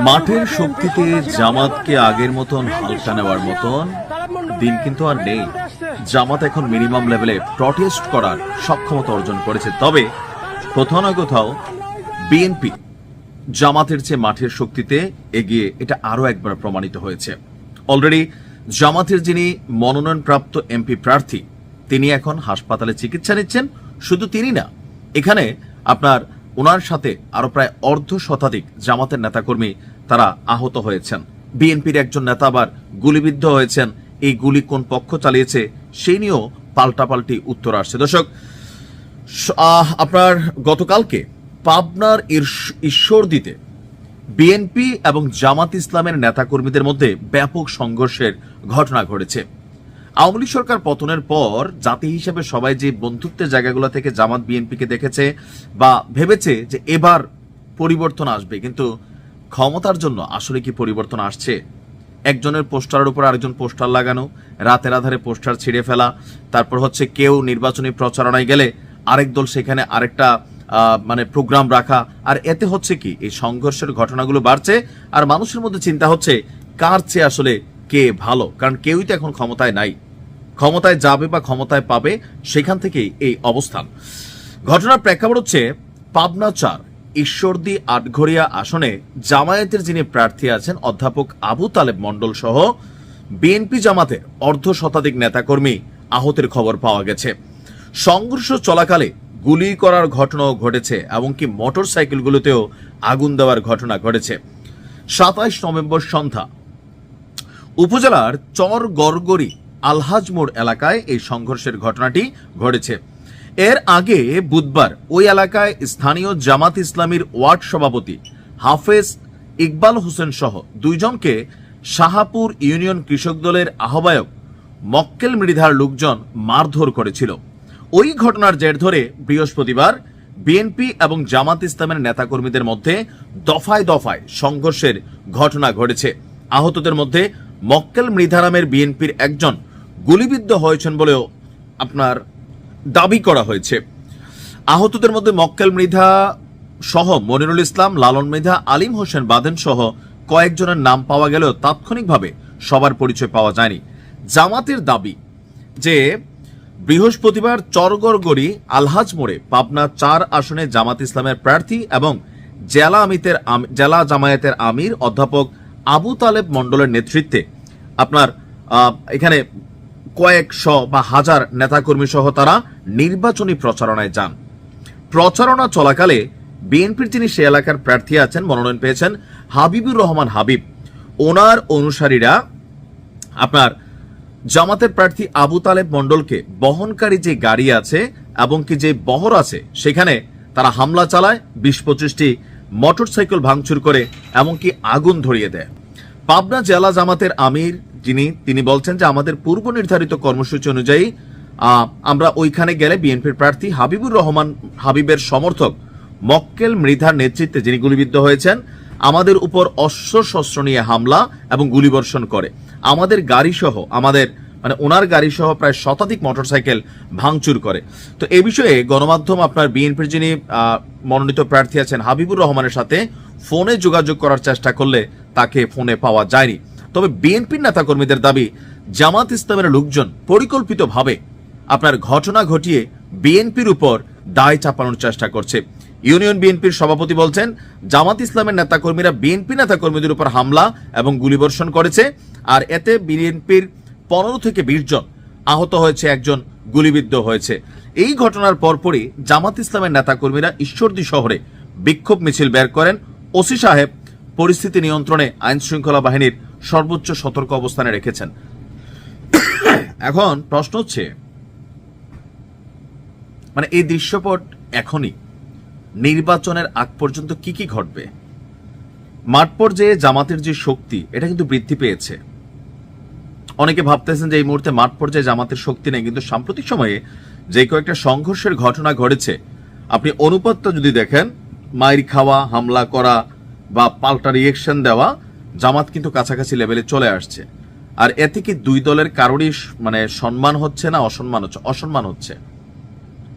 মাঠের শক্তিতে জামাতকে আগের মতন হালকা নেওয়ার মতন দিন কিন্তু আর নেই। জামাত এখন মিনিমাম লেভেলে প্রটেস্ট করার সক্ষমতা অর্জন করেছে। তবে কোথাও না কোথাও বিএনপি জামাতের চেয়ে মাঠের শক্তিতে এগিয়ে, এটা আরো একবার প্রমাণিত হয়েছে। অলরেডি জামাতের যিনি মনোনয়নপ্রাপ্ত এমপি প্রার্থী, তিনি এখন হাসপাতালে চিকিৎসা নিচ্ছেন। শুধু তিনি না, এখানে আপনার ওনার সাথে আরো প্রায় অর্ধ শতাধিক জামাতের নেতাকর্মী তারা আহত হয়েছেন। বিএনপির একজন নেতা আবার গুলিবিদ্ধ হয়েছেন। এই গুলি কোন পক্ষ চালিয়েছে সেই নিয়েও পাল্টাপাল্টি উত্তর আসছে। দর্শক, আপনার গতকালকে পাবনার ঈশ্বরদীতে বিএনপি এবং জামাত ইসলামের নেতাকর্মীদের মধ্যে ব্যাপক সংঘর্ষের ঘটনা ঘটেছে। আওয়ামী লীগ সরকার পতনের পর জাতি হিসেবে সবাই যে বন্ধুত্বের জায়গাগুলো থেকে জামাত বিএনপিকে দেখেছে বা ভেবেছে যে এবার পরিবর্তন আসবে, কিন্তু ক্ষমতার জন্য আসলে কি পরিবর্তন আসছে? একজনের পোস্টারের উপর আরেকজন পোস্টার লাগানো, রাতের আধারে পোস্টার ছিঁড়ে ফেলা, তারপর হচ্ছে কেউ নির্বাচনী প্রচারণায় গেলে আরেক দল সেখানে আরেকটা প্রোগ্রাম রাখা। আর এতে হচ্ছে কি, এই সংঘর্ষের ঘটনাগুলো বাড়ছে আর মানুষের মধ্যে চিন্তা হচ্ছে কার চেয়ে আসলে কে ভালো, কারণ কেউই তো এখন ক্ষমতায় নাই। ক্ষমতায় যাবে বা ক্ষমতায় পাবে, সেখান থেকেই এই অবস্থান। ঘটনার প্রেক্ষাপট হচ্ছে পাবনা 4 ঈশ্বরদী আটঘরিয়া আসনে জামায়াতের যিনি প্রার্থী আছেন অধ্যাপক আবু তালেব মণ্ডল সহ বিএনপি জামাতের অর্ধ শতাধিক নেতাকর্মী আহতের খবর পাওয়া গেছে। সংঘর্ষ চলাকালে গুলি করার ঘটনাও ঘটেছে, এমনকি মোটর সাইকেলগুলোতেও আগুন দেওয়ার ঘটনা ঘটেছে। 27 নভেম্বর সন্ধ্যা উপজেলার চর গড়গড়ি আলহাজ মোড় এলাকায় এই সংঘর্ষের ঘটনাটি ঘটেছে। এর আগে বুধবার ওই এলাকায় স্থানীয় জামাত ইসলামীর ওয়ার্ড সভাপতি হাফেজ ইকবাল হোসেন সহ 2 জনকে শাহাপুর ইউনিয়ন কৃষক দলের আহ্বায়ক মক্কেল মৃধার লোকজন মারধর করেছিল। ওই ঘটনার জের ধরে বৃহস্পতিবার বিএনপি এবং জামাত ইসলামের নেতাকর্মীদের মধ্যে দফায় দফায় সংঘর্ষের ঘটনা ঘটেছে। আহতদের মধ্যে মক্কেল মৃধা নামের বিএনপির একজন গুলিবিদ্ধ হয়েছেন বলেও আপনার দাবি করা হয়েছে। আহতদের মধ্যে মক্কেল মৃধা সহ মনিরুল ইসলাম, লালন মৃধা, আলিম হোসেন বাদেন সহ কয়েকজনের নাম পাওয়া গেলেও তাৎক্ষণিকভাবে সবার পরিচয় পাওয়া যায়নি। জামাতের দাবি যে বৃহস্পতিবার চরগড়গড়ি আলহাজ মোড়ে পাবনা 4 আসনে জামাত ইসলামের প্রার্থী এবং জেলা জামায়াতের আমির অধ্যাপক আবু তালেব মণ্ডলের নেতৃত্বে আপনার এখানে কয়েকশো বা হাজার নেতাকর্মী সহ তারা নির্বাচনী প্রচারণায় যান। প্রচারণা চলাকালে বিএনপির যিনি সে এলাকার প্রার্থী আছেন, মনোনয়ন পেয়েছেন হাবিবুর রহমান হাবিব, ওনার অনুসারীরা আপনার জামাতের প্রার্থী আবু তালেব মণ্ডলকে বহনকারী যে গাড়ি আছে এবং কি যে বহর আছে সেখানে তারা হামলা চালায়, 20-25টি মোটরসাইকেল ভাঙচুর করে এমনকি আগুন ধরিয়ে দেয়। পাবনা জেলা জামাতের আমির তিনি বলছেন যে আমাদের পূর্ব নির্ধারিত কর্মসূচি অনুযায়ী আমরা ওইখানে গেলে বিএনপির প্রার্থী হাবিবুর রহমান হাবিবের সমর্থক মক্কেল মৃধার নেতৃত্বে যিনি গুলিবিদ্ধ হয়েছেন আমাদের উপর অস্ত্র শস্ত্র নিয়ে হামলা এবং গুলিবর্ষণ করে, আমাদের গাড়ি সহ ওনার গাড়ি সহ প্রায় শতাধিক মোটরসাইকেল ভাঙচুর করে। তো এই বিষয়ে গণমাধ্যম আপনার বিএনপির যিনি মনোনীত প্রার্থী আছেন হাবিবুর রহমানের সাথে ফোনে যোগাযোগ করার চেষ্টা করলে তাকে ফোনে পাওয়া যায়নি। তবে বিএনপির নেতাকর্মীদের দাবি জামাত ইসলামের লোকজন পরিকল্পিতভাবে আপনার ঘটনা ঘটিয়ে বিএনপির উপর দায় চাপানোর চেষ্টা করছে। ইউনিয়ন বিএনপির সভাপতি বলছেন জামাত ইসলামের নেতাকর্মীরা বিএনপি নেতাকর্মীদের উপর হামলা এবং গুলিবর্ষণ করেছে, আর এতে বিএনপির 15 থেকে 20 জন আহত হয়েছে, একজন গুলিবিদ্ধ হয়েছে। এই ঘটনার পরপরই জামাত ইসলামের নেতাকর্মীরা ঈশ্বরদী শহরে বিক্ষোভ মিছিল বের করেন। ওসি সাহেব পরিস্থিতি নিয়ন্ত্রণে আইন শৃঙ্খলা বাহিনীর সর্বোচ্চ সতর্ক অবস্থানে রেখেছেন। এখন প্রশ্ন হচ্ছে এই দৃশ্যপট এখনই নির্বাচনের আগ পর্যন্ত কি কি ঘটবে? মাঠ পর্যায়ে জামাতের যে শক্তি এটা কিন্তু বৃদ্ধি পেয়েছে। অনেকে ভাবতেছেন যে এই মুহূর্তে মাঠ পর্যায়ে জামাতের শক্তি নেই, কিন্তু সাম্প্রতিক সময়ে যে কয়েকটা সংঘর্ষের ঘটনা ঘটেছে আপনি অনুপাতটা যদি দেখেন, মাইর খাওয়া, হামলা করা বা পাল্টা রিয়েকশন দেওয়া, জামাত কিন্তু কাছাকাছি লেভেলে চলে আসছে। আর এতে কি 2 দলের কারোরই সম্মান হচ্ছে না অসম্মান হচ্ছে? অসম্মান হচ্ছে।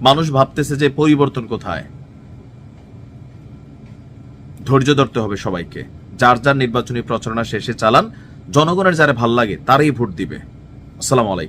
মানুষ ভাবতেছে যে পরিবর্তন কোথায়? ধৈর্য ধরতে হবে সবাইকে। যার যার নির্বাচনী প্রচারণা শেষে চালান, জনগণের যারা ভাল লাগে তারাই ভোট দিবে। আসসালামু আলাইকুম।